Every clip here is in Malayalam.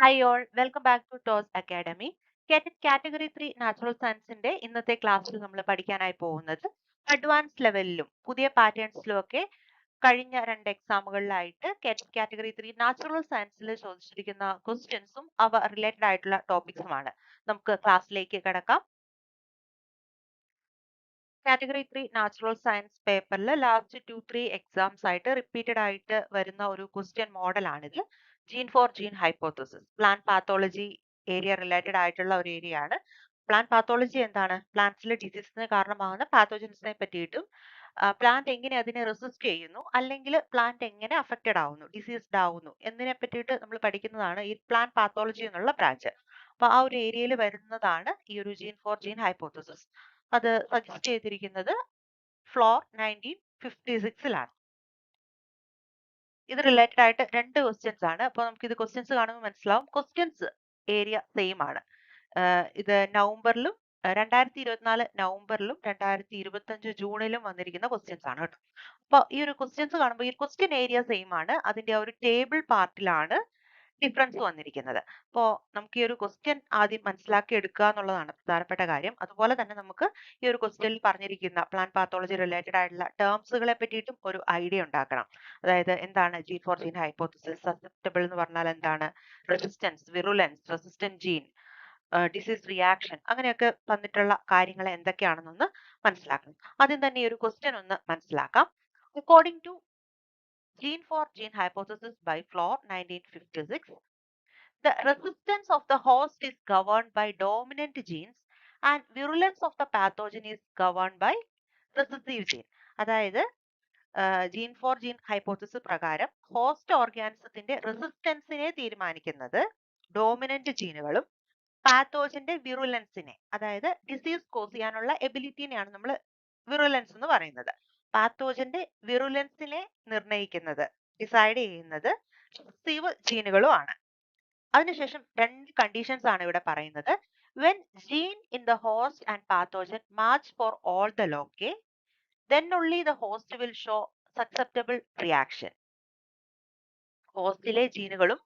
Hi all welcome back to Toss academy. Category 3 natural സയൻസിന്റെ ഇന്നത്തെ ക്ലാസ്സിൽ നമ്മൾ പഠിക്കാനായി പോകുന്നത് അഡ്വാൻസ് ലെവലിലും പുതിയ പാറ്റേൺസിലും ഒക്കെ കഴിഞ്ഞ രണ്ട് എക്സാമുകളിലായിട്ട് കാറ്റഗറി 3 നാച്ചുറൽ സയൻസിൽ ചോദിച്ചിരിക്കുന്ന ക്വസ്റ്റ്യൻസും അവ റിലേറ്റഡ് ആയിട്ടുള്ള ടോപ്പിക്സുമാണ്. നമുക്ക് ക്ലാസ്സിലേക്ക് കിടക്കാം. കാറ്റഗറി 3 നാച്ചുറൽ സയൻസ് പേപ്പറിൽ ലാസ്റ്റ് 2-3 എക്സാംസ് ആയിട്ട് റിപ്പീറ്റഡ് ആയിട്ട് വരുന്ന ഒരു ക്വസ്റ്റ്യൻ മോഡലാണിത്. Gene for gene hypothesis plant pathology area related ആയിട്ടുള്ള ഒരു ഏരിയ ആണ്. പ്ലാന്റ് പാത്തോളജി എന്താണ്? പ്ലാന്റ്സിലെ ഡിസീസിന് കാരണമാകുന്ന പാത്തോജൻസിനെ പറ്റിയിട്ടും പ്ലാന്റ് എങ്ങനെ അതിനെ റെസിസ്റ്റ് ചെയ്യുന്നു, അല്ലെങ്കിൽ പ്ലാന്റ് എങ്ങനെ അഫക്റ്റഡ് ആവുന്നു, ഡിസീസ്ഡ് ആവുന്നു എന്നതിനെ പറ്റിയിട്ട് നമ്മൾ പഠിക്കുന്നതാണ് ഈ പ്ലാന്റ് പാത്തോളജി എന്നുള്ള ബ്രാഞ്ച്. അപ്പൊ ആ ഒരു ഏരിയയിൽ വരുന്നതാണ് ഈ ഒരു ജീൻ ഫോർ ജീൻ ഹൈപ്പോത്തസിസ്. അത് സജസ്റ്റ് ചെയ്തിരിക്കുന്നത് ഫ്ലോർ 1956-ലാണ്. ഇത് റിലേറ്റഡ് ആയിട്ട് രണ്ട് ക്വസ്റ്റ്യൻസ് ആണ്. അപ്പോൾ നമുക്ക് ഇത് ക്വസ്റ്റ്യൻസ് കാണുമ്പോൾ മനസ്സിലാവും ക്വസ്റ്റ്യൻസ് ഏരിയ സെയിം ആണ്. ഇത് നവംബറിലും 2024 നവംബറിലും 2025 ജൂണിലും വന്നിരിക്കുന്ന ക്വസ്റ്റ്യൻസ് ആണ് കേട്ടോ. അപ്പോൾ ഈ ഒരു ക്വസ്റ്റ്യൻസ് കാണുമ്പോൾ ഈ ക്വസ്റ്റ്യൻ ഏരിയ സെയിം ആണ്. അതിന്റെ ആ ഒരു ടേബിൾ പാർട്ടിലാണ് ഡിഫറൻസ് വന്നിരിക്കുന്നത്. അപ്പോൾ നമുക്ക് ഈ ഒരു ക്വസ്റ്റ്യൻ ആദ്യം മനസ്സിലാക്കി എടുക്കുക എന്നുള്ളതാണ് പ്രധാനപ്പെട്ട കാര്യം. അതുപോലെ തന്നെ നമുക്ക് ഈ ഒരു ക്വസ്റ്റ്യനിൽ പറഞ്ഞിരിക്കുന്ന പ്ലാന്റ് പാത്തോളജി റിലേറ്റഡ് ആയിട്ടുള്ള ടേംസുകളെ പറ്റിയിട്ടും ഒരു ഐഡിയ ഉണ്ടാക്കണം. അതായത് എന്താണ് gene for gene hypothesis, susceptible എന്ന് പറഞ്ഞാൽ എന്താണ്, resistance, virulence, resistant gene, disease reaction, അങ്ങനെയൊക്കെ തന്നിട്ടുള്ള കാര്യങ്ങൾ എന്തൊക്കെയാണെന്നൊന്ന് മനസ്സിലാക്കണം. ആദ്യം തന്നെ ഈ ഒരു ക്വസ്റ്റ്യൻ ഒന്ന് മനസ്സിലാക്കാം. According to gene for gene hypothesis by Flor 1956, the resistance of the host is governed by dominant genes and virulence of the pathogen is governed by recessive gene. അതായത് ജീൻ ഫോർ ജീൻ ഹൈപ്പോത്തസിസ് പ്രകാരം ഹോസ്റ്റ് ഓർഗാനിസത്തിന്റെ റെസിസ്റ്റൻസിനെ തീരുമാനിക്കുന്നത് ഡോമിനന്റ് ജീനുകളും പാത്തോജന്റെ വിറുലൻസിനെ, അതായത് ഡിസീസ് കോസ് ചെയ്യാനുള്ള എബിലിറ്റിനെയാണ് നമ്മൾ വിറുലൻസ് എന്ന് പറയുന്നത്. പാത്തോജന്റെ വിറുലൻസിനെ നിർണ്ണയിക്കുന്നത്, ഡിസൈഡ് ചെയ്യുന്നത് റെസസീവ് ജീനുകളുമാണ്. അതിനുശേഷം രണ്ട് കണ്ടീഷൻസ് ആണ് ഇവിടെ പറയുന്നത്. When gene in the host and pathogen match for all the loci, then only the host will show susceptible reaction. ഹോസ്റ്റിലെ ജീനുകളും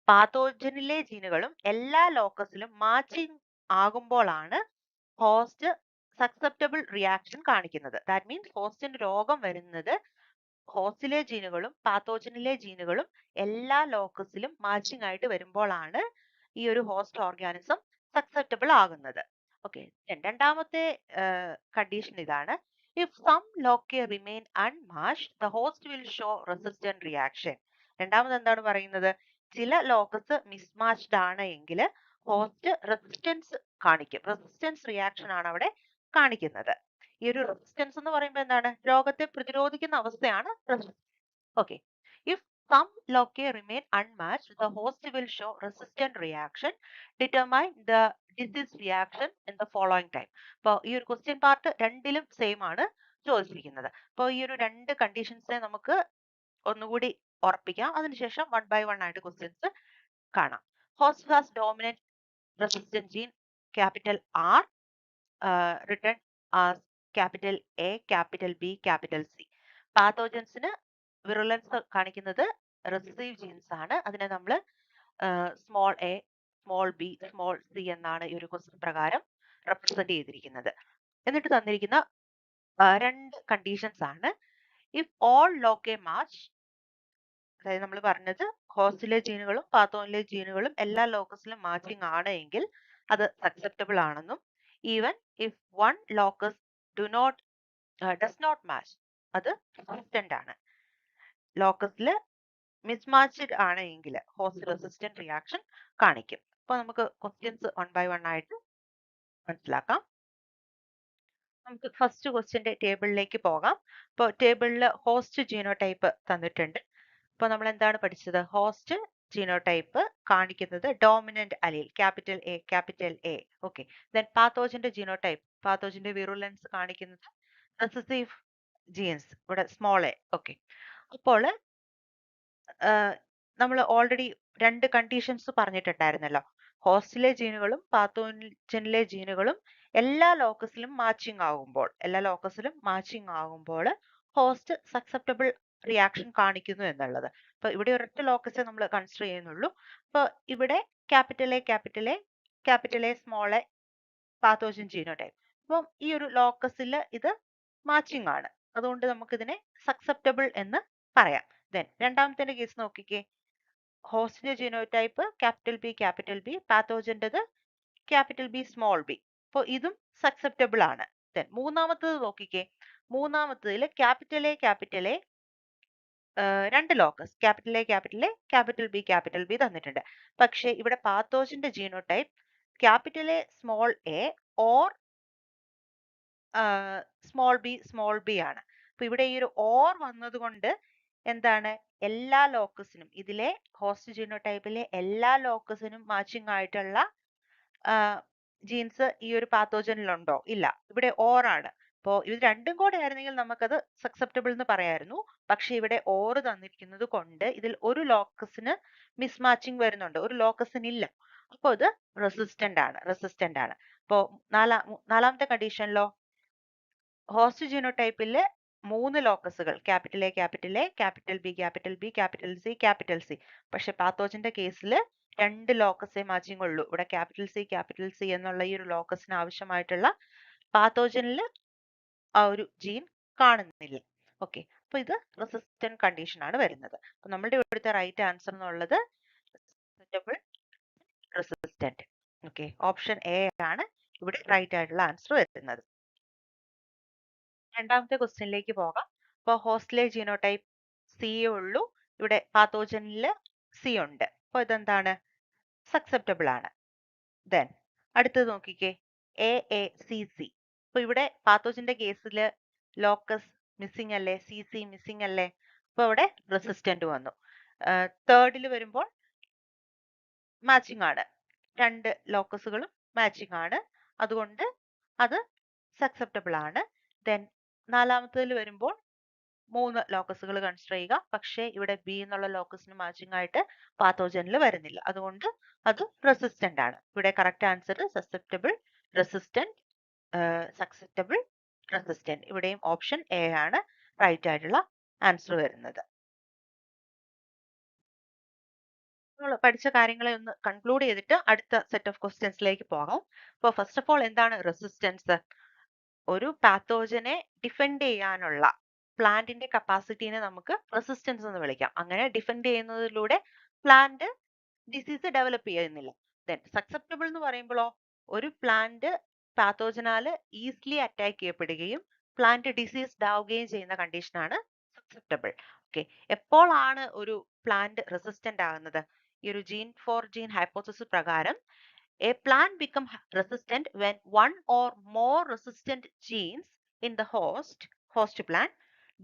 പാത്തോജനിലെ ജീനുകളും എല്ലാ ലോക്കസിലും മാച്ചിങ് ആകുമ്പോഴാണ് ഹോസ്റ്റ് സക്സെപ്റ്റബിൾ റിയാക്ഷൻ കാണിക്കുന്നത്. ദാറ്റ് മീൻസ് ഹോസ്റ്റിന് രോഗം വരുന്നത് ഹോസ്റ്റിലെ ജീനുകളും പാത്തോജനിലെ ജീനുകളും എല്ലാ ലോക്കസിലും മാച്ചിങ് ആയിട്ട് വരുമ്പോഴാണ് ഈ ഒരു ഹോസ്റ്റ് ഓർഗാനിസം സക്സെപ്റ്റബിൾ ആകുന്നത്. ഓക്കെ, രണ്ടാമത്തെ കണ്ടീഷൻ ഇതാണ്. If some loci remain unmatched, the host will show resistant reaction. രണ്ടാമത് എന്താണ് പറയുന്നത്? ചില ലോക്കസ് മിസ്മാച്ച്ഡ് ആണ് എങ്കിൽ ഹോസ്റ്റ് റെസിസ്റ്റൻസ് കാണിക്കും. റെസിസ്റ്റൻസ് റിയാക്ഷൻ ആണ് അവിടെ കാണിക്കുന്നത്. ഈ ഒരു റെസിസ്റ്റൻസ് എന്ന് പറയുമ്പോൾ എന്താണ്? രോഗത്തെ പ്രതിരോധിക്കുന്ന അവസ്ഥയാണ് resistance. Okay, if some loci remain unmatched, the host will show resistant reaction. Determine the disease reaction in the following time. അപ്പോൾ ഈ ഒരു ക്വസ്റ്റ്യൻ പാർട്ട് രണ്ടിലും സെയിം ആണ് ചോദിച്ചിരിക്കുന്നത്. അപ്പോൾ ഈ ഒരു രണ്ട് കണ്ടീഷൻസിനെ നമുക്ക് ഒന്നുകൂടി ഉറപ്പിക്കാം. അതിനുശേഷം വൺ ബൈ വൺ ആയിട്ട് ക്വസ്റ്റ്യൻസ് കാണാം. Host has dominant resistant gene capital R, written as capital A, capital B, capital C. പാത്തോജൻസിന് വിറുലൻസ് കാണിക്കുന്നത് റെസസീവ് ജീൻസ് ആണ്. അതിനെ നമ്മൾ small A, small B, small C എന്നാണ് ഈ ഒരു ക്വസ്റ്റ്യൻ പ്രകാരം റെപ്രസെന്റ് ചെയ്തിരിക്കുന്നത്. എന്നിട്ട് തന്നിരിക്കുന്ന രണ്ട് കണ്ടീഷൻസ് ആണ്. ഇഫ് ഓൾ ലോക്കെ മാച്ച്, അതായത് നമ്മൾ പറഞ്ഞത് ഹോസ്റ്റിലെ ജീനുകളും പാത്തോനിലെ ജീനുകളും എല്ലാ ലോക്കസിലും മാച്ചിങ് ആണ് എങ്കിൽ അത് അക്സെപ്റ്റബിൾ ആണെന്നും, even if one locus does not match, അത് റെസിസ്റ്റന്റ് ആണ്. ലോക്കസിൽ മിസ്മാച്ച്ഡ് ആണ് എങ്കിൽ ഹോസ്റ്റ് റെസിസ്റ്റന്റ് റിയാക്ഷൻ കാണിക്കും. അപ്പൊ നമുക്ക് ക്വസ്റ്റ്യൻസ് വൺ ബൈ വൺ ആയിട്ട് മനസ്സിലാക്കാം. നമുക്ക് ഫസ്റ്റ് ക്വസ്റ്റ്യന്റെ ടേബിളിലേക്ക് പോകാം. ഇപ്പോൾ ടേബിളിൽ ഹോസ്റ്റ് ജീനോടൈപ്പ് തന്നിട്ടുണ്ട്. അപ്പോൾ നമ്മൾ എന്താണ് പഠിച്ചത്? ഹോസ്റ്റ് ജീനോടൈപ്പ് കാണിക്കുന്നത് dominant allele capital A, capital A. Okay, then പാത്തോജന്റെ ജീനോടൈപ്പ്, പാത്തോജന്റെ വിറുലൻസ് കാണിക്കുന്നത് റെസസീവ് ജീൻസ്, ഇവിടെ സ്മോൾ എ. ഓക്കെ, അപ്പോൾ നമ്മൾ ഓൾറെഡി രണ്ട് കണ്ടീഷൻസ് പറഞ്ഞിട്ടുണ്ടായിരുന്നല്ലോ. ഹോസ്റ്റിലെ ജീനുകളും പാത്തോജനിലെ ജീനുകളും എല്ലാ ലോക്കസിലും മാച്ചിങ് ആകുമ്പോൾ ഹോസ്റ്റ് സക്സെപ്റ്റബിൾ റിയാക്ഷൻ കാണിക്കുന്നു എന്നുള്ളത്. അപ്പൊ ഇവിടെ ഒരൊറ്റ ലോക്കസേ നമ്മൾ കൺസിഡർ ചെയ്യുന്നുള്ളൂ. അപ്പൊ ഇവിടെ capital A capital A capital A small A pathogen genotype. അപ്പം ഈ ഒരു ലോക്കസിൽ ഇത് മാച്ചിങ് ആണ്, അതുകൊണ്ട് നമുക്കിതിനെ സക്സെപ്റ്റബിൾ എന്ന് പറയാം. ദെൻ രണ്ടാമത്തെ കേസ് നോക്കിക്കേ, ഹോസ്റ്റിന്റെ ജീനോടൈപ്പ് ക്യാപിറ്റൽ ബി, പാത്തോജന്റേത് ക്യാപിറ്റൽ ബി സ്മോൾ ബി. അപ്പോൾ ഇതും സക്സെപ്റ്റബിൾ ആണ്. ദെൻ മൂന്നാമത്തത് നോക്കിക്കേ, മൂന്നാമത്തതിൽ ക്യാപിറ്റൽ എ രണ്ട് locus capital A capital B തന്നിട്ടുണ്ട്. പക്ഷേ ഇവിടെ പാത്തോജന്റെ genotype capital A small A or small B ആണ്. അപ്പൊ ഇവിടെ ഈ ഒരു ഓർ വന്നത് കൊണ്ട് എന്താണ്, എല്ലാ ലോക്കസിനും, ഇതിലെ ഹോസ്റ്റ് ജീനോടൈപ്പിലെ എല്ലാ ലോക്കസിനും മാച്ചിങ് ആയിട്ടുള്ള ജീൻസ് ഈ ഒരു പാത്തോജനിലുണ്ടോ? ഇല്ല, ഇവിടെ ഓർ ആണ്. അപ്പോൾ ഇത് രണ്ടും കൂടെ ആയിരുന്നെങ്കിൽ നമുക്കത് സക്സെപ്റ്റബിൾ എന്ന് പറയായിരുന്നു. പക്ഷെ ഇവിടെ ഓർ തന്നിരിക്കുന്നത് കൊണ്ട് ഇതിൽ ഒരു ലോക്കസിന് മിസ്മാച്ചിങ് വരുന്നുണ്ട്, ഒരു ലോക്കസിന് ഇല്ല. അപ്പോൾ ഇത് റെസിസ്റ്റന്റ് ആണ്. അപ്പോൾ നാലാമത്തെ കണ്ടീഷനിലോ, ഹോസ്റ്റ് ജീനോടൈപ്പിലെ 3 ലോക്കസുകൾ capital A capital B capital C. പക്ഷെ പാത്തോജന്റെ കേസിൽ 2 ലോക്കസേ മാച്ചിങ് ഉള്ളൂ. ഇവിടെ ക്യാപിറ്റൽ സി എന്നുള്ള ഈ ഒരു ലോക്കസിന് ആവശ്യമായിട്ടുള്ള പാത്തോജനിൽ ആ ഒരു ജീൻ കാണുന്നില്ല. ഓക്കെ, അപ്പൊ ഇത് റെസിസ്റ്റന്റ് കണ്ടീഷൻ ആണ് വരുന്നത്. അപ്പൊ നമ്മളുടെ ഇവിടുത്തെ റൈറ്റ് ആൻസർ എന്നുള്ളത് റെസിസ്റ്റന്റ്. ഓക്കെ, ഓപ്ഷൻ എ ആണ് ഇവിടെ റൈറ്റ് ആയിട്ടുള്ള ആൻസർ വരുന്നത്. രണ്ടാമത്തെ ക്വസ്റ്റ്യനിലേക്ക് പോകാം. അപ്പോൾ ഹോസ്റ്റിലെ ജീനോടൈപ്പ് സി ഉള്ളൂ, ഇവിടെ പാത്തോജനിൽ സി ഉണ്ട്. അപ്പോൾ ഇതെന്താണ്, സക്സെപ്റ്റബിൾ ആണ്. ദെൻ അടുത്തത് നോക്കിക്കേ, AACC. അപ്പോൾ ഇവിടെ പാത്തോജന്റെ കേസിൽ ലോക്കസ് മിസ്സിംഗ് അല്ലേ, CC മിസ്സിംഗ് അല്ലേ, അപ്പോൾ ഇവിടെ റെസിസ്റ്റന്റ് വന്നു. തേർഡിൽ വരുമ്പോൾ മാച്ചിങ് ആണ്, 2 ലോക്കസുകളും മാച്ചിങ് ആണ്, അതുകൊണ്ട് അത് സക്സെപ്റ്റബിൾ ആണ്. ദെൻ നാലാമത്തേതിൽ വരുമ്പോൾ 3 ലോക്കസുകൾ കൺസിഡർ ചെയ്യുക, പക്ഷേ ഇവിടെ ബി എന്നുള്ള ലോക്കസിന് മാച്ചിങ് ആയിട്ട് പാത്തോജനിൽ വരുന്നില്ല, അതുകൊണ്ട് അത് റെസിസ്റ്റന്റ് ആണ്. ഇവിടെ correct answer susceptible, resistant, susceptible, resistant. ഇവിടെയും ഓപ്ഷൻ എ ആണ് റൈറ്റ് ആയിട്ടുള്ള ആൻസർ വരുന്നത്. നമ്മൾ പഠിച്ച കാര്യങ്ങളെ ഒന്ന് കൺക്ലൂഡ് ചെയ്തിട്ട് അടുത്ത സെറ്റ് ഓഫ് ക്വസ്റ്റ്യൻസിലേക്ക് പോകാം. അപ്പോൾ ഫസ്റ്റ് ഓഫ് ഓൾ എന്താണ് റെസിസ്റ്റൻസ്? ഒരു പാത്തോജനെ ഡിഫെൻഡ് ചെയ്യാനുള്ള പ്ലാന്റിന്റെ കപ്പാസിറ്റീനെ നമുക്ക് റെസിസ്റ്റൻസ് എന്ന് വിളിക്കാം. അങ്ങനെ ഡിഫെൻഡ് ചെയ്യുന്നതിലൂടെ പ്ലാന്റ് ഡിസീസ് ഡെവലപ്പ് ചെയ്യുന്നില്ല. ദെൻ സക്സെപ്റ്റബിൾ എന്ന് പറയുമ്പോഴോ, ഒരു പ്ലാന്റ് പാത്തോജനാൽ ഈസിലി അറ്റാക്ക് ചെയ്യപ്പെടുകയും പ്ലാന്റ് ഡിസീസ്ഡ് ആവുകയും ചെയ്യുന്ന കണ്ടീഷനാണ് സക്സെപ്റ്റബിൾ. ഓക്കെ, എപ്പോഴാണ് ഒരു പ്ലാന്റ് റെസിസ്റ്റന്റ് ആകുന്നത്? ഈ ഒരു ജീൻ ഹൈപ്പോത്തസിസ് പ്രകാരം a plant becomes resistant when one or more resistant genes in the host plant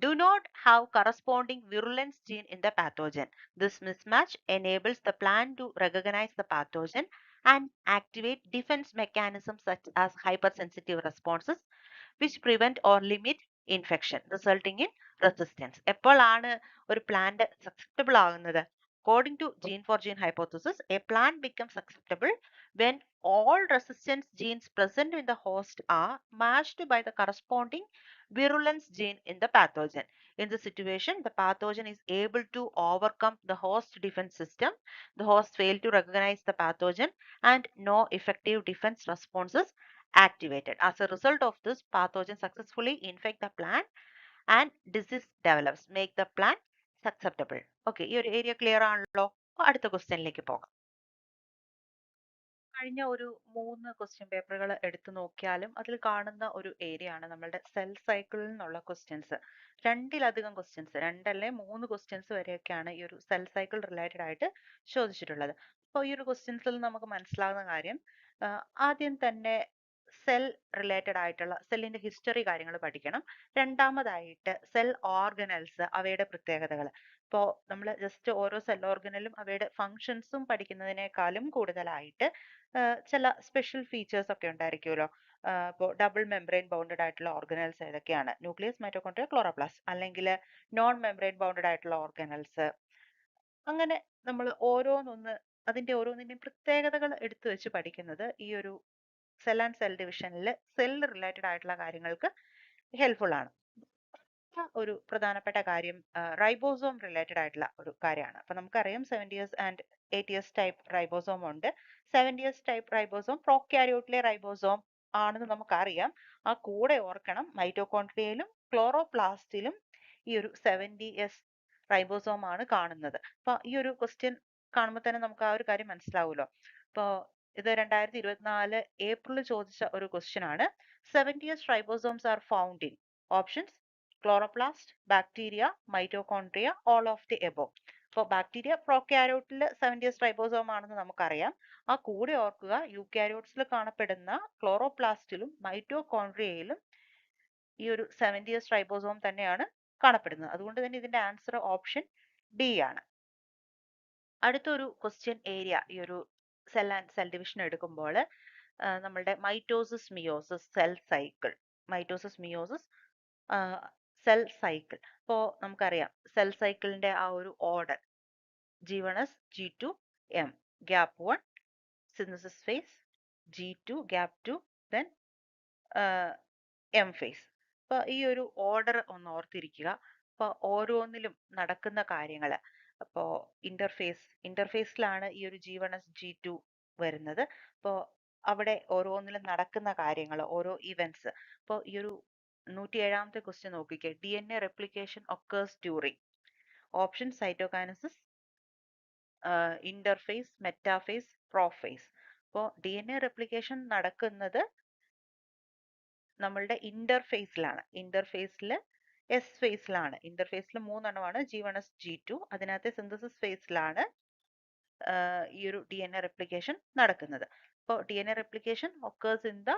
do not have corresponding virulence gene in the pathogen. This mismatch enables the plant to recognize the pathogen and activate defense mechanisms such as hypersensitive responses, which prevent or limit infection, resulting in resistance. എപ്പോഴാണ് ഒരു പ്ലാന്റ് സക്സെപ്റ്റബിൾ ആകുന്നത്? According to gene-for-gene hypothesis, a plant becomes susceptible when all resistance genes present in the host are matched by the corresponding virulence gene in the pathogen. In this situation, the pathogen is able to overcome the host defense system. The host fails to recognize the pathogen and no effective defense responses activated. As a result of this, pathogen successfully infect the plant and disease develops, make the plant susceptible. Okay, ഈ ഒരു ഏരിയ ക്ലിയർ ആണല്ലോ. അടുത്ത ക്വസ്റ്റ്യനിലേക്ക് പോകാം. കഴിഞ്ഞ ഒരു 3 ക്വസ്റ്റ്യൻ പേപ്പറുകൾ എടുത്തു നോക്കിയാലും അതിൽ കാണുന്ന ഒരു ഏരിയ ആണ് നമ്മളുടെ സെൽ സൈക്കിളിൽ നിന്നുള്ള ക്വസ്റ്റ്യൻസ്. 2-ലധികം ക്വസ്റ്റ്യൻസ്, 2 അല്ലെ 3 ക്വസ്റ്റ്യൻസ് വരെയൊക്കെയാണ് ഈ ഒരു സെൽ സൈക്കിൾ റിലേറ്റഡ് ആയിട്ട് ചോദിച്ചിട്ടുള്ളത്. അപ്പോൾ ഈ ഒരു ക്വസ്റ്റ്യൻസിൽ നമുക്ക് മനസ്സിലാകുന്ന കാര്യം, ആദ്യം തന്നെ സെൽ റിലേറ്റഡ് ആയിട്ടുള്ള സെല്ലിന്റെ ഹിസ്റ്ററി കാര്യങ്ങൾ പഠിക്കണം. രണ്ടാമതായിട്ട് സെൽ ഓർഗനൽസ്, അവയുടെ പ്രത്യേകതകൾ. ഇപ്പോൾ നമ്മൾ ജസ്റ്റ് ഓരോ സെൽ ഓർഗനലും അവയുടെ ഫങ്ഷൻസും പഠിക്കുന്നതിനേക്കാളും കൂടുതലായിട്ട് ചില സ്പെഷ്യൽ ഫീച്ചേഴ്സ് ഒക്കെ ഉണ്ടായിരിക്കുമല്ലോ. ഇപ്പോൾ ഡബിൾ മെംബ്രെയിൻ ബൗണ്ടഡ് ആയിട്ടുള്ള ഓർഗനൽസ് ഏതൊക്കെയാണ്? Nucleus, mitochondria, chloroplast. അല്ലെങ്കിൽ നോൺ മെംബ്രെയിൻ ബൗണ്ടഡ് ആയിട്ടുള്ള ഓർഗനൽസ്. അങ്ങനെ നമ്മൾ അതിന്റെ ഓരോന്നിന്റെയും പ്രത്യേകതകൾ എടുത്തു വെച്ച് പഠിക്കുന്നത് ഈ ഒരു സെൽ ആൻഡ് സെൽ ഡിവിഷനിൽ സെൽ റിലേറ്റഡ് ആയിട്ടുള്ള കാര്യങ്ങൾക്ക് ഹെൽപ്ഫുൾ ആണ്. ഒരു പ്രധാനപ്പെട്ട കാര്യം റൈബോസോം റിലേറ്റഡ് ആയിട്ടുള്ള ഒരു കാര്യമാണ്. അപ്പൊ നമുക്കറിയാം 70s and 80s type ribosome ഉണ്ട്. 70s ടൈപ്പ് റൈബോസോം പ്രോക്യാരിയോട്ടിലെ റൈബോസോം ആണെന്ന് നമുക്കറിയാം. ആ കൂടെ ഓർക്കണം മൈറ്റോകോൺട്രിയയിലും ക്ലോറോപ്ലാസ്റ്റിലും ഈ ഒരു 70s റൈബോസോം ആണ് കാണുന്നത്. അപ്പൊ ഈ ഒരു ക്വസ്റ്റ്യൻ കാണുമ്പോൾ തന്നെ നമുക്ക് ആ ഒരു കാര്യം മനസ്സിലാവുമല്ലോ. അപ്പോ ഇത് 2024 ഏപ്രിലിൽ ചോദിച്ച ഒരു ക്വസ്റ്റ്യൻ ആണ്. 70s ribosomes are found in options chloroplast, bacteria, mitochondria, all of the above. അപ്പോൾ ബാക്ടീരിയ പ്രോക്യാരിയോട്ടിൽ 70s റൈബോസോം ആണെന്ന് നമുക്കറിയാം. ആ കൂടെ ഓർക്കുക യൂക്യാരിയോട്സിൽ കാണപ്പെടുന്ന ക്ലോറോപ്ലാസ്റ്റിലും മൈറ്റോകോൺട്രിയയിലും ഈ ഒരു 70s റൈബോസോം തന്നെയാണ് കാണപ്പെടുന്നത്. അതുകൊണ്ട് തന്നെ ഇതിന്റെ ആൻസർ ഓപ്ഷൻ ഡി ആണ്. അടുത്തൊരു ക്വസ്റ്റ്യൻ ഏരിയ ഈ ഒരു സെൽ ആൻഡ് സെൽ ഡിവിഷൻ എടുക്കുമ്പോൾ നമ്മളുടെ mitosis meiosis cell cycle, mitosis meiosis cell cycle. അപ്പോൾ നമുക്കറിയാം സെൽ സൈക്കിളിന്റെ ആ ഒരു order G1s, G2, M, gap 1, synthesis phase, G2, gap 2, then M phase. അപ്പൊ ഈ ഒരു ഓർഡർ ഒന്ന് ഓർത്തിരിക്കുക. അപ്പൊ ഓരോന്നിലും നടക്കുന്ന കാര്യങ്ങൾ, അപ്പോ ഇന്റർഫേസിലാണ് ഈ ഒരു G1s, G2 വരുന്നത്. അപ്പോൾ അവിടെ ഓരോന്നിലും നടക്കുന്ന കാര്യങ്ങൾ, ഓരോ ഇവന്റ്സ്. അപ്പോൾ ഈ ഒരു 107ാമത്തെ ക്വസ്റ്റ്യൻ നോക്കിക്കേ. DNA replication occurs during option cytokinesis, interface, metaphase, prophase. അപ്പോൾ DNA replication നടക്കുന്നത് നമ്മളുടെ ഇന്റർഫേസിലാണ്. ഇന്റർഫേസിൽ എസ് ഫേസിലാണ്. ഇന്റർഫേസിൽ 3 G1s, G2. അതിനകത്തെ സിന്തസിസ് ഫേസിലാണ് ഈ ഒരു DNA replication നടക്കുന്നത്. അപ്പോൾ DNA replication occurs in the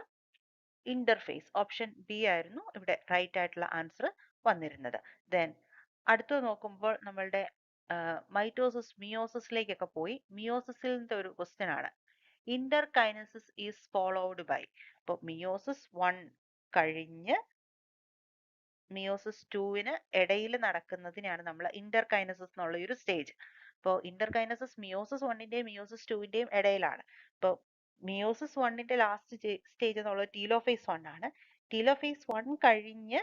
interface. Option B ആയിരുന്നു ഇവിടെ റൈറ്റ് ആയിട്ടുള്ള ആൻസർ വന്നിരുന്നത്. ദെൻ അടുത്തത് നോക്കുമ്പോൾ നമ്മളുടെ മൈറ്റോസിസ് മിയോസിസിലേക്കൊക്കെ പോയി. മിയോസിസിന്റെ ഒരു ക്വസ്റ്റ്യൻ ആണ്. ഇന്റർകൈനസിസ് ഈസ് ഫോളോഡ് ബൈ. അപ്പോൾ മിയോസിസ് 1 കഴിഞ്ഞ് മിയോസിസ് 2-ന് ഇടയിൽ നടക്കുന്നതിനാണ് നമ്മൾ ഇന്റർകൈനസിസ് എന്നുള്ള ഒരു സ്റ്റേജ്. അപ്പോൾ ഇന്റർകൈനസിസ് മിയോസിസ് 1-ന്റെയും മിയോസിസ് 2-ന്റെയും ഇടയിലാണ്. ഇപ്പോൾ മിയോസിസ് 1-ന്റെ ലാസ്റ്റ് സ്റ്റേജ് എന്നുള്ളത് ടീലോഫേസ് 1 ആണ്. ടീലോഫേസ് 1 കഴിഞ്ഞ്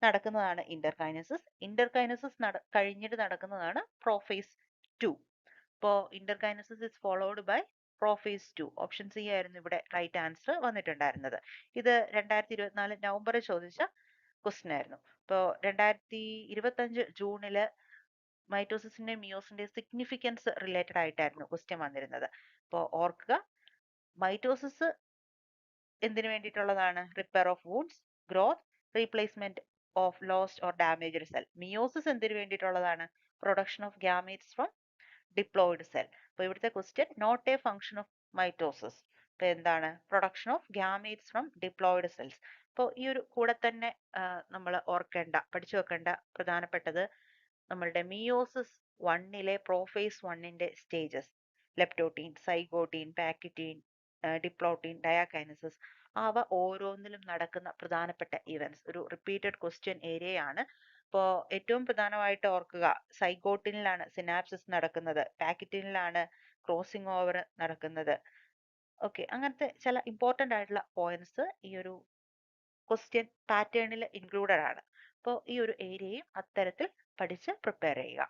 നടക്കുന്നതാണ് ഇന്റർകൈനസിസ്. ഇന്റർകൈനസിസ് കഴിഞ്ഞിട്ട് നടക്കുന്നതാണ് പ്രോഫേസ് 2. ഇപ്പോൾ interkinesis is followed by prophase 2. Option C ആയിരുന്നു ഇവിടെ റൈറ്റ് ആൻസർ വന്നിട്ടുണ്ടായിരുന്നത്. ഇത് 2024 നവംബറിൽ ചോദിച്ച ക്വസ്റ്റ്യൻ ആയിരുന്നു. ഇപ്പോൾ 2025 ജൂണില് മൈറ്റോസിസിന്റെ മിയോസിന്റെ സിഗ്നിഫിക്കൻസ് റിലേറ്റഡ് ആയിട്ടായിരുന്നു ക്വസ്റ്റ്യൻ വന്നിരുന്നത്. അപ്പോൾ ഓർക്കുക മൈറ്റോസിസ് എന്തിനു വേണ്ടിയിട്ടുള്ളതാണ്? Repair of wounds, growth, replacement of lost or damaged cell. Meiosis എന്തിനു വേണ്ടിയിട്ടുള്ളതാണ്? Production of gametes from diploid cell. അപ്പോൾ ഇവിടുത്തെ question not a function of mitosis. ഇപ്പൊ എന്താണ്? Production of gametes from diploid cells. അപ്പോൾ ഈ ഒരു കൂടെ തന്നെ നമ്മൾ പഠിച്ചു വെക്കേണ്ട പ്രധാനപ്പെട്ടത് നമ്മളുടെ meiosis 1-ലെ prophase 1-ന്റെ stages, ലെപ്റ്റോട്ടീൻ, zygotene, പാക്കിറ്റീൻ, diplotene, ഡയാകൈനസിസ്, അവ ഓരോന്നിലും നടക്കുന്ന പ്രധാനപ്പെട്ട ഇവന്റ്സ് ഒരു റിപ്പീറ്റഡ് ക്വസ്റ്റ്യൻ ഏരിയയാണ്. ഇപ്പോൾ ഏറ്റവും പ്രധാനമായിട്ട് ഓർക്കുക സൈഗോട്ടിനിലാണ് സിനാപ്സിസ് നടക്കുന്നത്, പാക്കിറ്റീനിലാണ് ക്രോസിംഗ് ഓവർ നടക്കുന്നത്. ഓക്കെ, അങ്ങനത്തെ ചില ഇമ്പോർട്ടൻ്റ് ആയിട്ടുള്ള പോയിന്റ്സ് ഈ ഒരു ക്വസ്റ്റ്യൻ പാറ്റേണിൽ ഇൻക്ലൂഡഡ് ആണ്. അപ്പോൾ ഈ ഒരു ഏരിയയും അത്തരത്തിൽ പഠിച്ച് പ്രിപ്പയർ ചെയ്യുക.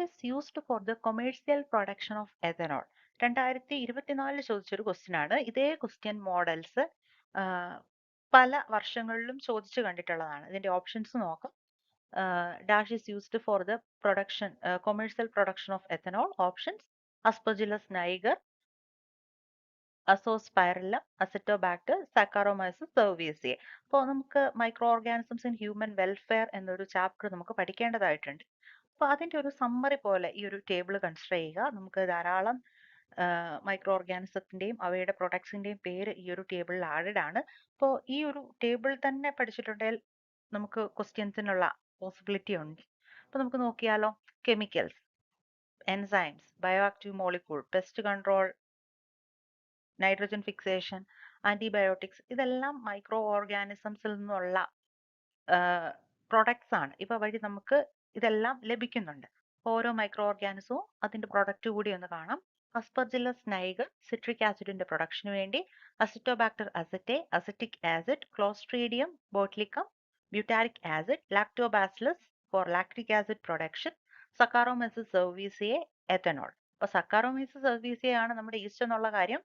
is used for the commercial production of ethanol. 2024 ചോദിച്ചൊരു ക്വസ്റ്റ്യൻ ആണ്. ഇതേ ക്വസ്റ്റ്യൻ മോഡൽസ് പല വർഷങ്ങളിലും ചോദിച്ചു കണ്ടിട്ടുള്ളതാണ്. ഇതിന്റെ ഓപ്ഷൻസ് നോക്കാം. Dash is used for the production commercial production of ethanol. Options Aspergillus niger, Azospirillum, Acetobacter, Saccharomyces cerevisiae. അപ്പോൾ നമുക്ക് micro organisms in human welfare എന്നൊരു ചാപ്റ്റർ നമുക്ക് പഠിക്കേണ്ടതായിട്ടുണ്ട്. അപ്പോൾ അതിന്റെ ഒരു സമ്മറി പോലെ ഈ ഒരു ടേബിൾ കൺസിഡർ ചെയ്യുക. നമുക്ക് ധാരാളം മൈക്രോ ഓർഗാനിസത്തിന്റെയും അവയുടെ പ്രൊഡക്ട്സിന്റെയും പേര് ഈ ഒരു ടേബിളിൽ ആഡഡ് ആണ്. അപ്പോൾ ഈ ഒരു ടേബിൾ തന്നെ പഠിച്ചിട്ടുണ്ടെങ്കിൽ നമുക്ക് ക്വസ്റ്റ്യൻസിനുള്ള പോസിബിലിറ്റി ഉണ്ട്. അപ്പോൾ നമുക്ക് നോക്കിയാലോ. Chemicals, enzymes, bio active molecule, pest control, nitrogen fixation, antibiotics, ഇതെല്ലാം മൈക്രോ ഓർഗാനിസംസിൽ നിന്നുള്ള പ്രൊഡക്ട്സ് ആണ്. ഇവ വഴി നമുക്ക് ഇതെല്ലാം ലഭിക്കുന്നുണ്ട്. ഓരോ മൈക്രോ ഓർഗാനിസവും അതിന്റെ പ്രൊഡക്റ്റ് കൂടി ഒന്ന് കാണാം. അസ്പെർജില്ലസ് നൈഗർ സിട്രിക് ആസിഡിന്റെ പ്രൊഡക്ഷന് വേണ്ടി, Acetobacter aceti acetic acid, Clostridium butylicum butyric acid, lactobacillus for lactic acid production, Saccharomyces cerevisiae, ethanol. അപ്പോൾ Saccharomyces cerevisiae ആണ് നമ്മുടെ ഈസ്റ്റ് എന്നുള്ള കാര്യം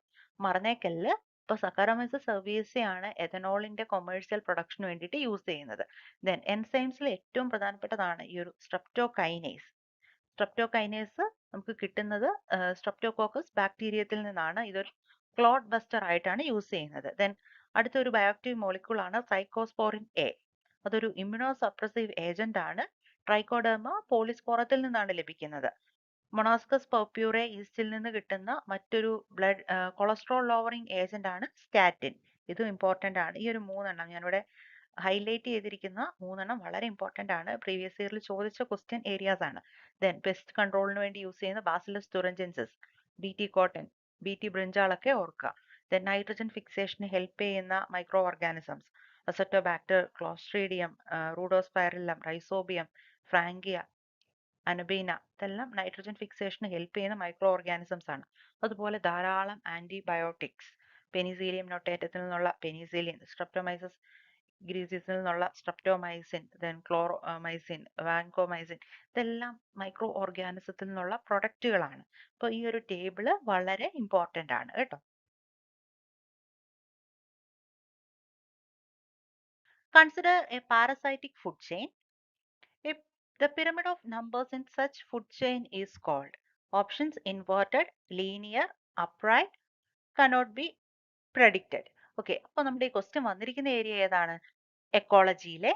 മറന്നേക്കല്ല്. അപ്പോൾ Saccharomyces cerevisiae ആണ് എഥനോളിന്റെ കൊമേഴ്സ്യൽ പ്രൊഡക്ഷന് വേണ്ടിയിട്ട് യൂസ് ചെയ്യുന്നത്. ദെൻ എൻസൈംസിൽ ഏറ്റവും പ്രധാനപ്പെട്ടതാണ് ഈ ഒരു സ്ട്രെപ്റ്റോകൈനേസ്. സ്ട്രെപ്റ്റോകൈനേസ് നമുക്ക് കിട്ടുന്നത് സ്ട്രെപ്റ്റോകോക്കസ് ബാക്ടീരിയത്തിൽ നിന്നാണ്. ഇതൊരു ക്ലോട്ട് ബസ്റ്റർ ആയിട്ടാണ് യൂസ് ചെയ്യുന്നത്. ദെൻ അടുത്തൊരു ബയോആക്റ്റീവ് മോളിക്യൂൾ ആണ് സൈക്കോസ്പോറിൻ എ. അതൊരു ഇമ്മ്യൂണോ സപ്രസീവ് ഏജന്റ് ആണ്. ട്രൈക്കോഡെർമ പോളിസ്പോറത്തിൽ നിന്നാണ് ലഭിക്കുന്നത്. മൊണോസ്കസ് പർപ്യൂറെ ഈസ്റ്റിൽ നിന്ന് കിട്ടുന്ന മറ്റൊരു ബ്ലഡ് കൊളസ്ട്രോൾ ലോവറിംഗ് ഏജന്റ് ആണ് സ്റ്റാറ്റിൻ. ഇതും ഇമ്പോർട്ടന്റ് ആണ്. ഈ ഒരു മൂന്നെണ്ണം ഞാനിവിടെ ഹൈലൈറ്റ് ചെയ്തിരിക്കുന്ന മൂന്നെണ്ണം വളരെ ഇമ്പോർട്ടന്റ് ആണ്. പ്രീവിയസ് ഇയറിൽ ചോദിച്ച ക്വസ്റ്റ്യൻ ഏരിയാസ് ആണ്. ദെൻ പെസ്റ്റ് കൺട്രോളിന് വേണ്ടി യൂസ് ചെയ്യുന്ന Bacillus thuringiensis, BT cotton, BT ബ്രിഞ്ചാളൊക്കെ ഓർക്കുക. ദെൻ നൈട്രജൻ ഫിക്സേഷന് ഹെൽപ്പ് ചെയ്യുന്ന micro organisms Azotobacter, Clostridium, Rhodospirillum, Rhizobium, Frankia, Anabaena, ഇതെല്ലാം നൈട്രജൻ ഫിക്സേഷന് ഹെൽപ്പ് ചെയ്യുന്ന മൈക്രോ ഓർഗാനിസംസ് ആണ്. അതുപോലെ ധാരാളം ആന്റിബയോട്ടിക്സ്, പെനിസീലിയം നൊട്ടേറ്റത്തിൽ നിന്നുള്ള പെനിസിലിൻ, സ്ട്രെപ്റ്റോമൈസസ് ഗ്രീസിസിൽ നിന്നുള്ള സ്ട്രെപ്റ്റോമൈസിൻ, ദെൻ ക്ലോറോമൈസിൻ, വാൻകോമൈസിൻ, ഇതെല്ലാം മൈക്രോ ഓർഗാനിസത്തിൽ നിന്നുള്ള പ്രൊഡക്റ്റുകളാണ്. അപ്പോൾ ഈ ഒരു ടേബിള് വളരെ ഇമ്പോർട്ടന്റ് ആണ് കേട്ടോ. Consider a parasitic food chain. If the pyramid of numbers in such food chain is called options inverted, linear, upright, cannot be predicted. Okay, അപ്പോൾ നമ്മുടെ ഈ ക്വസ്റ്റ്യൻ വന്നിരിക്കുന്ന ഏരിയ ഏതാണ്? എക്കോളജിയിലെ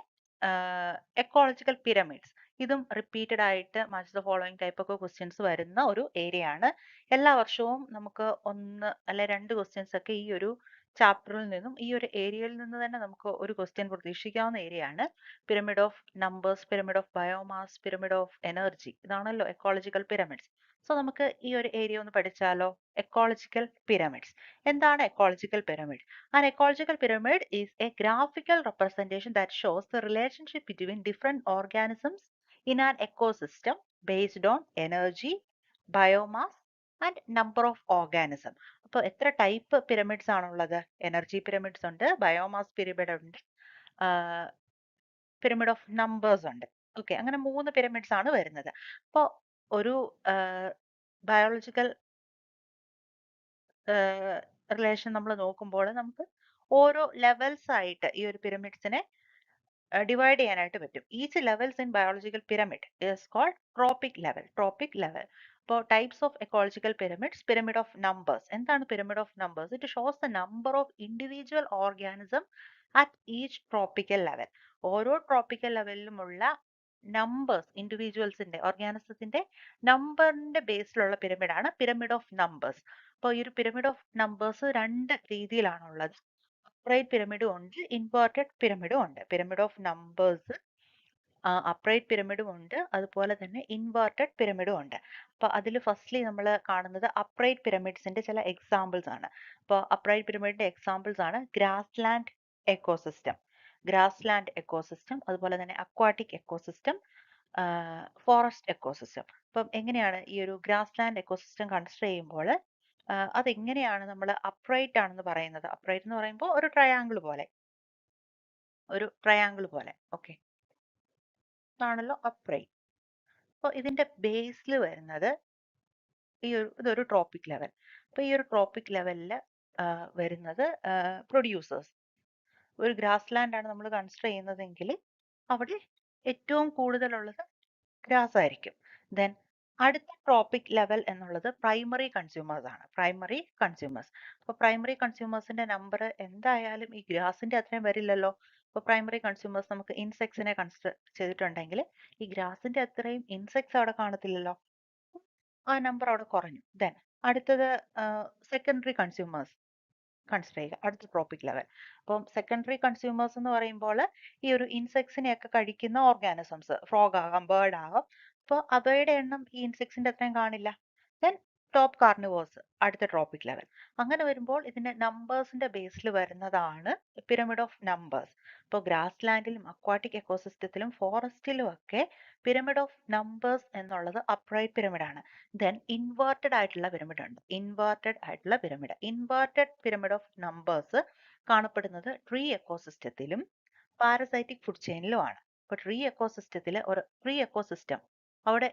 എക്കോളജിക്കൽ പിരമിഡ്സ്. ഇതും റിപ്പീറ്റഡ് ആയിട്ട് മാച്ച് ദ ഫോളോയിങ് ടൈപ്പ് ഒക്കെ ക്വസ്റ്റ്യൻസ് വരുന്ന ഒരു ഏരിയ ആണ്. എല്ലാ വർഷവും നമുക്ക് ഒന്ന് അല്ലെ രണ്ട് ക്വസ്റ്റ്യൻസ് ഒക്കെ ഈ ഒരു ചാപ്റ്ററിൽ നിന്നും ഈ ഒരു ഏരിയയിൽ നിന്ന് തന്നെ നമുക്ക് ഒരു ക്വസ്റ്റ്യൻ പ്രതീക്ഷിക്കാവുന്ന ഏരിയ ആണ്. Pyramid of numbers, pyramid of biomass, pyramid of energy, ഇതാണല്ലോ എക്കോളജിക്കൽ പിരമിഡ്സ്. സോ നമുക്ക് ഈ ഒരു ഏരിയ ഒന്ന് പഠിച്ചാലോ? Ecological pyramids. എന്താണ് ecological pyramid? An ecological pyramid is a graphical representation that shows the relationship between different organisms in an ecosystem based on energy, biomass and number of organisms. അപ്പോൾ എത്ര ടൈപ്പ് പിരമിഡ്സ് ആണുള്ളത്? എനർജി പിരമിഡ്സ് ഉണ്ട്, ബയോമാസ് പിരമിഡ് ഉണ്ട്, പിരമിഡ് ഓഫ് നമ്പേഴ്സ് ഉണ്ട്. ഓക്കെ, അങ്ങനെ 3 പിരമിഡ്സ് ആണ് വരുന്നത്. അപ്പോൾ ഒരു ബയോളജിക്കൽ റിലേഷൻ നമ്മൾ നോക്കുമ്പോൾ നമുക്ക് ഓരോ ലെവൽസ് ആയിട്ട് ഈ ഒരു പിരമിഡ്സിനെ ഡിവൈഡ് ചെയ്യാനായിട്ട് പറ്റും. Each levels in biological pyramid is called trophic level. Trophic level. അപ്പോൾ types of ecological pyramids. Pyramid of numbers. എന്താണ് pyramid of numbers? It shows the number of individual organism at each tropical level. ഓരോ ട്രോപ്പിക്കൽ ലെവലിലുമുള്ള നമ്പേഴ്സ്, ഇൻഡിവിജ്വൽസിന്റെ ഓർഗാനിസത്തിന്റെ നമ്പറിന്റെ ബേസിലുള്ള പിരമിഡാണ് പിരമിഡ് ഓഫ് നമ്പേഴ്സ്. അപ്പോൾ ഈ ഒരു പിരമിഡ് ഓഫ് നമ്പേഴ്സ് രണ്ട് രീതിയിലാണുള്ളത്. അപ്രൈറ്റ് പിരമിഡും ഉണ്ട്, ഇൻവേർട്ടഡ് പിരമിഡും ഉണ്ട്. പിരമിഡ് ഓഫ് നമ്പേഴ്സ് അപ്രൈറ്റ് പിരമിഡും ഉണ്ട്, അതുപോലെ തന്നെ ഇൻവേർട്ടഡ് പിരമിഡും ഉണ്ട്. അപ്പോൾ അതിൽ ഫസ്റ്റ്ലി നമ്മൾ കാണുന്നത് അപ്രൈറ്റ് പിരമിഡ്സിന്റെ ചില എക്സാമ്പിൾസ് ആണ്. അപ്പോൾ അപ്രൈറ്റ് പിരമിഡിന്റെ എക്സാമ്പിൾസ് ആണ് grass land ecosystem, grass land ecosystem, അതുപോലെ തന്നെ അക്വാട്ടിക് എക്കോസിസ്റ്റം, ഫോറസ്റ്റ് എക്കോസിസ്റ്റം. അപ്പം എങ്ങനെയാണ് ഈ ഒരു ഗ്രാസ് ലാൻഡ് എക്കോസിസ്റ്റം കൺസിഡർ ചെയ്യുമ്പോൾ അതെങ്ങനെയാണ് നമ്മൾ അപ്രൈറ്റ് ആണെന്ന് പറയുന്നത്? അപ്രൈറ്റ് എന്ന് പറയുമ്പോൾ ഒരു ട്രയാങ്കിൾ പോലെ, ഒരു ട്രയാങ്കിൾ പോലെ. ഓക്കെ, ഇതാണല്ലോ അപ്രൈറ്റ്. അപ്പോൾ ഇതിന്റെ ബേസിൽ വരുന്നത് ഇതൊരു ട്രോപ്പിക് ലെവൽ. അപ്പോൾ ഈ ഒരു ട്രോപ്പിക് ലെവലിൽ വരുന്നത് പ്രൊഡ്യൂസേഴ്സ്. ഒരു ഗ്രാസ് ലാൻഡ് ആണ് നമ്മൾ കൺസിഡർ ചെയ്യുന്നതെങ്കിൽ അവിടെ ഏറ്റവും കൂടുതലുള്ളത് ഗ്രാസ് ആയിരിക്കും. ദെൻ അടുത്ത ട്രോപ്പിക് ലെവൽ എന്നുള്ളത് പ്രൈമറി കൺസ്യൂമേഴ്സ് ആണ്. Primary consumers. അപ്പോൾ പ്രൈമറി കൺസ്യൂമേഴ്സിന്റെ നമ്പർ എന്തായാലും ഈ ഗ്രാസിന്റെ അത്രയും വരില്ലല്ലോ. അപ്പോൾ പ്രൈമറി കൺസ്യൂമേഴ്സ് നമുക്ക് ഇൻസെക്ട്സിനെ കൺസിഡർ ചെയ്തിട്ടുണ്ടെങ്കിൽ ഈ ഗ്രാസിന്റെ അത്രയും ഇൻസെക്ട്സ് അവിടെ കാണത്തില്ലല്ലോ. ആ നമ്പർ അവിടെ കുറഞ്ഞു. ദെൻ അടുത്തത് സെക്കൻഡറി കൺസ്യൂമേഴ്സ് കൺസിഡർ ചെയ്യുക, അടുത്ത ട്രോപ്പിക് ലെവൽ. അപ്പം സെക്കൻഡറി കൺസ്യൂമേഴ്സ് എന്ന് പറയുമ്പോൾ ഈ ഒരു ഇൻസെക്ട്സിനെയൊക്കെ കഴിക്കുന്ന ഓർഗാനിസംസ്, ഫ്രോഗ് ആകാം, ബേർഡ് ആകാം. അപ്പോൾ അവയുടെ എണ്ണം ഈ ഇൻസെക്ട്സിന്റെ അത്രയും കാണില്ല. ദെൻ ടോപ്പ് കാർണിവേഴ്സ്, അടുത്ത ട്രോപ്പിക് ലെവൽ. അങ്ങനെ വരുമ്പോൾ ഇതിന്റെ നമ്പേഴ്സിന്റെ ബേസിൽ വരുന്നതാണ് പിരമിഡ് ഓഫ് നമ്പേഴ്സ്. ഇപ്പോൾ ഗ്രാസ് ലാൻഡിലും അക്വാട്ടിക് എക്കോസിസ്റ്റത്തിലും ഫോറസ്റ്റിലും ഒക്കെ പിരമിഡ് ഓഫ് നമ്പേഴ്സ് എന്നുള്ളത് അപ്രൈറ്റ് പിരമിഡ് ആണ്. ദെൻ ഇൻവേർട്ടഡ് ആയിട്ടുള്ള പിരമിഡ് ഉണ്ട്. ഇൻവേർട്ടഡ് ആയിട്ടുള്ള pyramid, inverted pyramid of numbers കാണപ്പെടുന്നത് ട്രീ എക്കോസിസ്റ്റത്തിലും പാരസൈറ്റിക് ഫുഡ് ചെയിനിലും ആണ്. ഇപ്പൊ ട്രീ എക്കോസിസ്റ്റത്തിൽ ഒരു ട്രീ എക്കോസിസ്റ്റം അവിടെ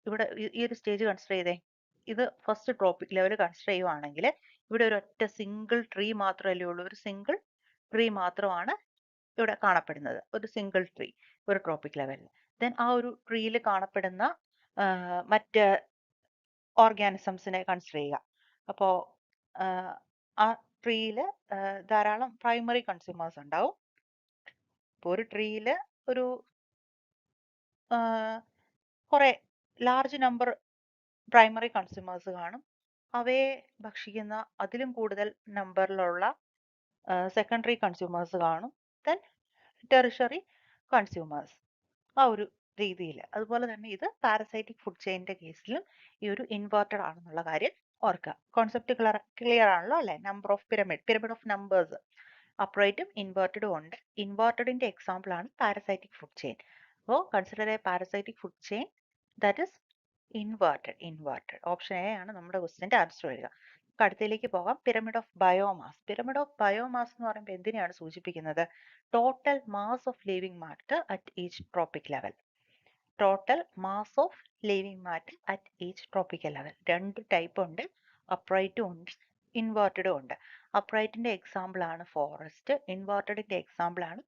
ഇവിടെ ഈ ഒരു സ്റ്റേജ് കൺസിഡർ ചെയ്തേ. ഇത് ഫസ്റ്റ് ട്രോപ്പിക് ലെവൽ കൺസിഡർ ചെയ്യുവാണെങ്കിൽ ഇവിടെ ഒരു ഒറ്റ സിംഗിൾ ട്രീ മാത്രമല്ലേ ഉള്ളൂ. ഒരു സിംഗിൾ ട്രീ മാത്രമാണ് ഇവിടെ കാണപ്പെടുന്നത്. ഒരു സിംഗിൾ ട്രീ ഒരു ട്രോപ്പിക് ലെവലിൽ. ദെൻ ആ ഒരു ട്രീയിൽ കാണപ്പെടുന്ന മറ്റ് ഓർഗാനിസംസിനെ കൺസിഡർ ചെയ്യുക. അപ്പോൾ ആ ട്രീയിൽ ധാരാളം പ്രൈമറി കൺസ്യൂമേഴ്സ് ഉണ്ടാവും. ഇപ്പോൾ ഒരു ട്രീയിൽ ഒരു കുറെ ലാർജ് നമ്പർ പ്രൈമറി കൺസ്യൂമേഴ്സ് കാണും. അവയെ ഭക്ഷിക്കുന്ന അതിലും കൂടുതൽ നമ്പറിലുള്ള സെക്കൻഡറി കൺസ്യൂമേഴ്സ് കാണും. Then tertiary consumers. ആ ഒരു രീതിയിൽ. അതുപോലെ തന്നെ ഇത് പാരസൈറ്റിക് ഫുഡ് ചെയിനിന്റെ കേസിലും ഈ ഒരു ഇൻവേർട്ടഡ് ആണെന്നുള്ള കാര്യം ഓർക്കുക. കോൺസെപ്റ്റ് ക്ലിയർ ആണല്ലോ അല്ലെ? Number of pyramid of numbers അപ്രൈറ്റും ഇൻവേർട്ടഡും ഉണ്ട്. ഇൻവേർട്ടഡിന്റെ എക്സാമ്പിൾ ആണ് പാരസൈറ്റിക് ഫുഡ് ചെയിൻ. അപ്പോൾ consider a parasitic food chain that is inverted. Option A ആണ് നമ്മുടെ ക്വസ്റ്റ്യന്റെ ആൻസർ വരിക. അടുത്തയിലേക്ക് പോകാം. Pyramid of biomass. Pyramid of biomass എന്ന് പറയുമ്പോൾ എന്തിനെയാണ് സൂചിപ്പിക്കുന്നത്? Total mass of living matter at each trophic level. Total mass of living matter at each tropical level. രണ്ട് ടൈപ്പ് ഉണ്ട്, അപ്രൈറ്റും ഉണ്ട്, ഇൻവേർട്ടഡും ഉണ്ട്. അപ്രൈറ്റിന്റെ എക്സാമ്പിൾ ആണ് ഫോറസ്റ്റ്. ഇൻവേർട്ടഡിന്റെ എക്സാമ്പിൾ ആണ്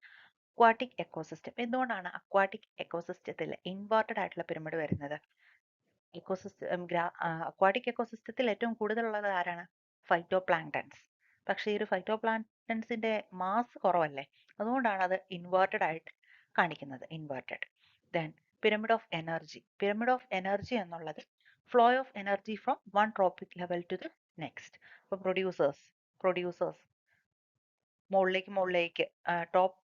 അക്വാട്ടിക് എക്കോസിസ്റ്റം. എന്തുകൊണ്ടാണ് അക്വാട്ടിക് എക്കോസിസ്റ്റത്തിൽ ഇൻവേർട്ടഡ് ആയിട്ടുള്ള പിരമിഡ് വരുന്നത്? അക്വാട്ടിക് എക്കോസിസ്റ്റത്തിൽ ഏറ്റവും കൂടുതലുള്ളത് ആരാണ്? ഫൈറ്റോ പ്ലാങ്ടൻസ്. പക്ഷേ ഈ ഒരു ഫൈറ്റോ പ്ലാങ്ടൻസിന്റെ മാസ് കുറവല്ലേ, അതുകൊണ്ടാണ് അത് ഇൻവേർട്ടഡ് ആയിട്ട് കാണിക്കുന്നത്. Inverted. Then pyramid of energy. Pyramid of energy എന്നുള്ളത് flow of energy from one trophic level to the next. ഇപ്പൊ പ്രൊഡ്യൂസേഴ്സ് മുകളിലേക്ക് ടോപ്പ്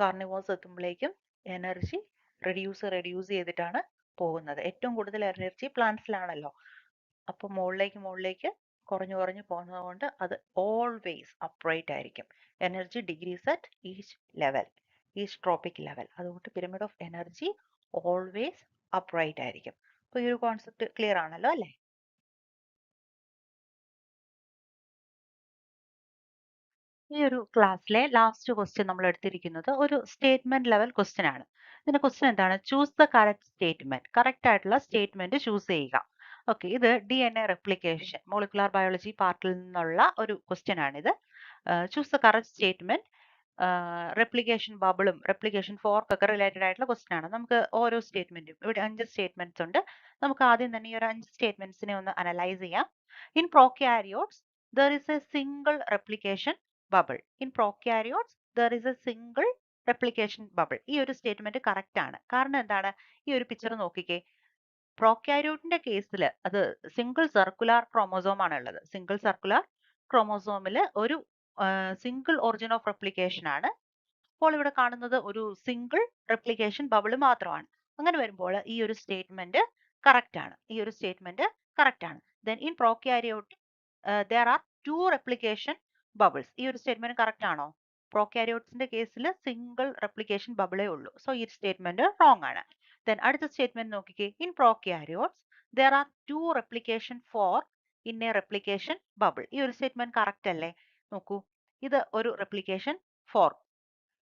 കാർണിവേഴ്സ് എത്തുമ്പോഴേക്കും എനർജി റെഡ്യൂസ് ചെയ്തിട്ടാണ് പോകുന്നത്. ഏറ്റവും കൂടുതൽ എനർജി പ്ലാന്റ്സിലാണല്ലോ. അപ്പൊ മുകളിലേക്ക് കുറഞ്ഞു പോകുന്നത് കൊണ്ട് അത് ഓൾവേസ് അപ്രൈറ്റ് ആയിരിക്കും. Energy decreases at each trophic level. അതുകൊണ്ട് pyramid of energy always upright ആയിരിക്കും. അപ്പൊ ഈ ഒരു കോൺസെപ്റ്റ് ക്ലിയർ ആണല്ലോ അല്ലേ? ഈ ഒരു ക്ലാസ്സിലെ ലാസ്റ്റ് ക്വസ്റ്റ്യൻ നമ്മൾ എടുത്തിരിക്കുന്നത് ഒരു സ്റ്റേറ്റ്മെന്റ് ലെവൽ ക്വസ്റ്റ്യൻ ആണ്. ഇതിന്റെ ക്വസ്റ്റ്യൻ എന്താണ്? Choose the correct statement. Correct ആയിട്ടുള്ള സ്റ്റേറ്റ്മെന്റ് ചൂസ് ചെയ്യുക. ഓക്കെ, ഇത് DNA റെപ്ലിക്കേഷൻ മോളിക്കുലാർ ബയോളജി പാർട്ടിൽ നിന്നുള്ള ഒരു ക്വസ്റ്റ്യൻ ആണിത്. Choose the correct statement. Replication ബബിളും റെപ്ലിക്കേഷൻ ഫോർക്ക് ഒക്കെ റിലേറ്റഡ് ആയിട്ടുള്ള ക്വസ്റ്റ്യൻ ആണ്. നമുക്ക് ഓരോ സ്റ്റേറ്റ്മെന്റും ഇവിടെ 5 സ്റ്റേറ്റ്മെന്റ്സ് ഉണ്ട്. നമുക്ക് ആദ്യം തന്നെ ഈ ഒരു 5 സ്റ്റേറ്റ്മെന്റ്സിനെ ഒന്ന് അനലൈസ് ചെയ്യാം. In prokaryotes there is a single replication bubble. In prokaryotes there is a single replication bubble. ഈ ഒരു സ്റ്റേറ്റ്മെന്റ് കറക്റ്റ് ആണ്. കാരണം എന്താണ്? ഈ ഒരു പിക്ചർ നോക്കിക്കേ. പ്രോക്യാരിയോട്ടിന്റെ കേസിൽ അത് സിംഗിൾ സർക്കുലർ ക്രോമോസോം ആണ് ഉള്ളത്. സിംഗിൾ സർക്കുലർ ക്രോമോസോമിൽ ഒരു സിംഗിൾ ഒറിജിൻ ഓഫ് റെപ്ലിക്കേഷൻ ആണ്. അപ്പോൾ ഇവിടെ കാണുന്നത് ഒരു സിംഗിൾ റെപ്ലിക്കേഷൻ ബബിൾ മാത്രമാണ്. അങ്ങനെ വരുമ്പോൾ ഈ ഒരു സ്റ്റേറ്റ്മെന്റ് കറക്റ്റ് ആണ്. ഈ ഒരു സ്റ്റേറ്റ്മെന്റ് കറക്റ്റ് ആണ്. Then in prokaryote there are two replication bubbles. ഈ ഒരു സ്റ്റേറ്റ്മെന്റ് കറക്റ്റ് ആണോ? പ്രോക്യാരിയോട്സിന്റെ കേസിൽ സിംഗിൾ റെപ്ലിക്കേഷൻ ബബിളേ ഉള്ളൂ. സോ ഈ സ്റ്റേറ്റ്മെന്റ് റോങ് ആണ്. ദെൻ അടുത്ത സ്റ്റേറ്റ്മെന്റ് നോക്കിക്കേ. In prokaryotes there are two replication fork in a replication bubble. ഈ ഒരു സ്റ്റേറ്റ്മെന്റ് കറക്റ്റ് അല്ലേ? നോക്കൂ, ഇത് ഒരു റെപ്ലിക്കേഷൻ ഫോർക്ക്.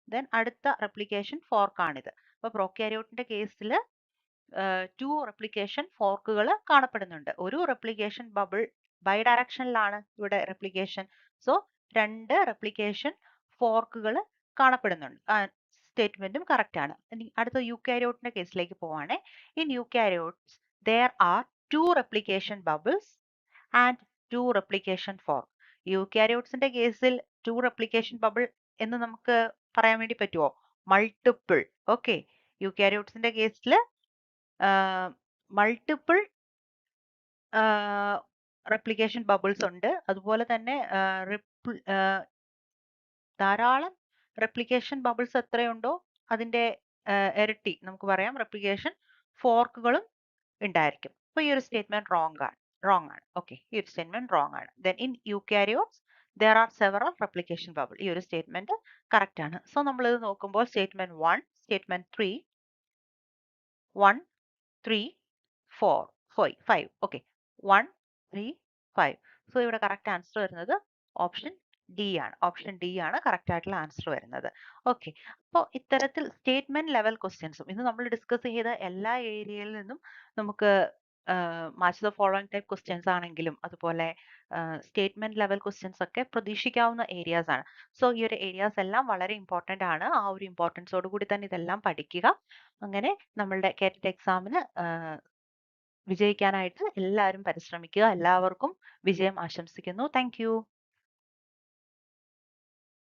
ദെൻ അടുത്ത റെപ്ലിക്കേഷൻ ഫോർക്ക് ആണിത്. അപ്പൊ പ്രോക്യാരിയോട്ടിന്റെ കേസിൽ 2 റെപ്ലിക്കേഷൻ ഫോർക്കുകൾ കാണപ്പെടുന്നുണ്ട്. ഒരു റെപ്ലിക്കേഷൻ ബബിൾ ബൈ ഡയറക്ഷനിലാണ് ഇവിടെ റെപ്ലിക്കേഷൻ. സോ 2 റെപ്ലിക്കേഷൻ ഫോർക്കുകൾ കാണപ്പെടുന്നുണ്ട്. സ്റ്റേറ്റ്മെന്റും കറക്റ്റ് ആണ്. ഇനി അടുത്ത യൂക്കാരിയോട്ടിന്റെ കേസിലേക്ക് പോവാണേ. In eukaryotes there are 2 replication bubbles and 2 replication fork. യൂക്കാരിയോട്സിന്റെ കേസിൽ 2 replication bubble എന്ന് നമുക്ക് പറയാൻ വേണ്ടി പറ്റുമോ? മൾട്ടിപ്പിൾ. ഓക്കെ, യൂക്കാരിയോട്സിന്റെ കേസിൽ മൾട്ടിപ്പിൾ റെപ്ലിക്കേഷൻ ബബിൾസ് ഉണ്ട്. അതുപോലെ തന്നെ ധാരാളം റെപ്ലിക്കേഷൻ ബബിൾസ് എത്രയുണ്ടോ അതിന്റെ ഇരട്ടി നമുക്ക് പറയാം റെപ്ലിക്കേഷൻ ഫോർക്കുകളും ഉണ്ടായിരിക്കും. അപ്പൊ ഈ ഒരു സ്റ്റേറ്റ്മെന്റ് റോങ് ആണ്. ഓക്കെ, ഈ ഒരു സ്റ്റേറ്റ്മെന്റ് റോങ് ആണ്. Then in eukaryotes there are several replication bubble. ഈ ഒരു സ്റ്റേറ്റ്മെന്റ് കറക്റ്റ് ആണ്. സോ നമ്മൾ ഇത് നോക്കുമ്പോൾ സ്റ്റേറ്റ്മെന്റ് 1, സ്റ്റേറ്റ്മെന്റ് 3, 1, 3, 4, 5. ഓക്കെ, 1, 3, 5. സോ ഇവിടെ കറക്റ്റ് ആൻസർ വരുന്നത് ഓപ്ഷൻ ഡി ആണ്. ഓപ്ഷൻ ഡി ആണ് കറക്റ്റ് ആയിട്ടുള്ള ആൻസർ വരുന്നത്. ഓക്കെ. അപ്പോൾ ഇത്തരത്തിൽ സ്റ്റേറ്റ്മെന്റ് ലെവൽ ക്വസ്റ്റ്യൻസും ഇന്ന് നമ്മൾ ഡിസ്കസ് ചെയ്ത എല്ലാ ഏരിയയിൽ നിന്നും നമുക്ക് match the following type questions ആണെങ്കിലും അതുപോലെ സ്റ്റേറ്റ്മെന്റ് ലെവൽ ക്വസ്റ്റ്യൻസ് ഒക്കെ പ്രതീക്ഷിക്കാവുന്ന ഏരിയാസ് ആണ്. സോ ഈ ഒരു ഏരിയാസ് എല്ലാം വളരെ ഇമ്പോർട്ടന്റ് ആണ്. ആ ഒരു ഇമ്പോർട്ടൻസോട് കൂടി തന്നെ ഇതെല്ലാം പഠിക്കുക. അങ്ങനെ നമ്മളുടെ കേറ്ററ്റ് എക്സാമിന് വിജയിക്കാനായിട്ട് എല്ലാവരും പരിശ്രമിക്കുക. എല്ലാവർക്കും വിജയം ആശംസിക്കുന്നു. Thank you.